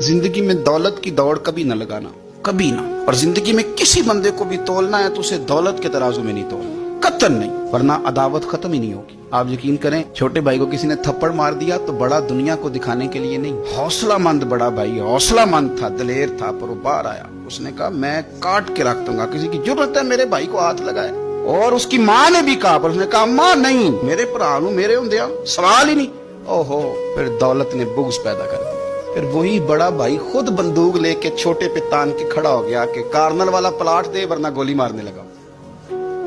जिंदगी में दौलत की दौड़ कभी न लगाना, कभी ना। और जिंदगी में किसी बंदे को भी तोलना है तो उसे दौलत के तराजू में नहीं तोलना, कतन नहीं, वरना अदावत खत्म ही नहीं होगी। आप यकीन करें, छोटे भाई को किसी ने थप्पड़ मार दिया तो बड़ा दुनिया को दिखाने के लिए नहीं, हौसलामंद बड़ा भाई, हौसलामंद था, दलेर था, पर वो बाहर आया। उसने कहा मैं काट के रख दूंगा, किसी की जरूरत है मेरे भाई को हाथ लगाए। और उसकी माँ ने भी कहा, पर उसने कहा माँ नहीं, मेरे भरा मेरे होंदिया सवाल ही नहीं। ओहो, फिर दौलत ने बुग़्ज़ पैदा कर दिया। फिर वही बड़ा भाई खुद बंदूक लेके छोटे पे तान के खड़ा हो गया कि कार्नल वाला प्लाट दे वरना गोली मारने लगा।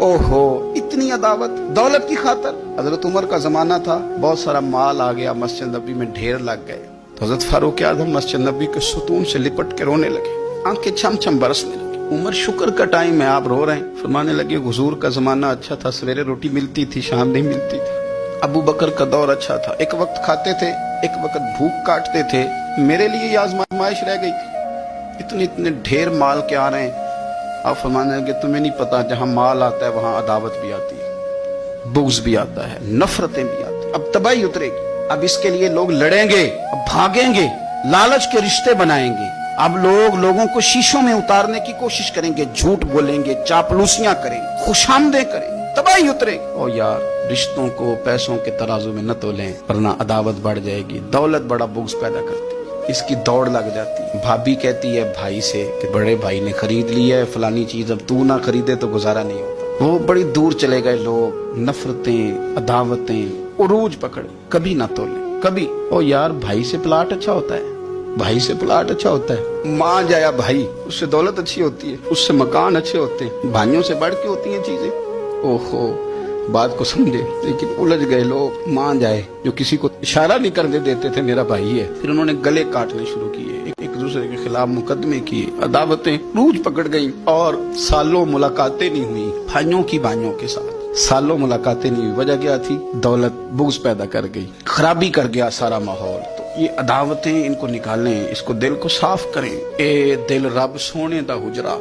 ओहो, इतनी अदावत दौलत की खातर। हजरत उमर का जमाना था, बहुत सारा माल आ गया, मस्जिद नबी में ढेर लग गए, तो हजरत फारूक आज़म मस्जिद नबी के सुतून से लिपट के रोने लगे, आंखें छम छम बरसने लगी। उमर शुक्र का टाइम है, आप रो रहे हैं। फरमाने लगे हुजूर का जमाना अच्छा था, सवेरे रोटी मिलती थी, शाम नहीं मिलती थी। अबू बकर का दौर अच्छा था, एक वक्त खाते थे, एक वक्त भूख काटते थे। मेरे लिए ये आजमाइश रह गई थी। इतने इतने ढेर माल के आ रहे हैं। आप फरमाने लगे तुम्हें नहीं पता, जहां माल आता है वहां अदावत भी आती है, बुग़्ज़ भी आता है, नफरतें भी आती है। अब तबाही उतरेगी, अब इसके लिए लोग लड़ेंगे, अब भागेंगे, लालच के रिश्ते बनाएंगे। अब लोगों को शीशों में उतारने की कोशिश करेंगे, झूठ बोलेंगे, चापलूसियां करेंगे, खुशामदें करेंगे, तबाही उतरेगी। ओ यार, रिश्तों को पैसों के तराजू में न तोलें, वरना अदावत बढ़ जाएगी। दौलत बड़ा बुग़्ज़ पैदा करती है, इसकी दौड़ लग जाती है। भाभी कहती है भाई से कि बड़े भाई ने खरीद लिया है फलानी चीज, अब तू ना खरीदे तो गुजारा नहीं होता। वो बड़ी दूर चले गए लोग, नफरतें, अदावतें उरूज पकड़े, कभी ना तोले, कभी। ओ यार, भाई से प्लाट अच्छा होता है, भाई से प्लाट अच्छा होता है। माँ जाया भाई, उससे दौलत अच्छी होती है, उससे मकान अच्छे होते हैं, भाइयों से बढ़ के होती हैं चीजें। ओहो, बात को समझे, लेकिन उलझ गए लोग। मान जाए जो किसी को इशारा नहीं करने देते थे मेरा भाई है, फिर उन्होंने गले काटने शुरू किए, एक दूसरे के खिलाफ मुकदमे किए, अदावतें रूज पकड़ गई और सालों मुलाकातें नहीं हुई भाइयों की भाइयों के साथ। सालों मुलाकातें नहीं हुई, वजह क्या थी? दौलत बुग़्ज़ पैदा कर गई, खराबी कर गया सारा माहौल। तो ये अदावतें, इनको निकालें, इसको दिल को साफ करें। ए दिल रब सोने दा हुजरा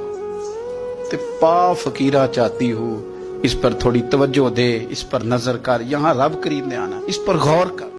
ते पा फकीरा चाहती हूँ, इस पर थोड़ी तवज्जो दे, इस पर नजर कर, यहाँ रब करीब में आना, इस पर गौर कर।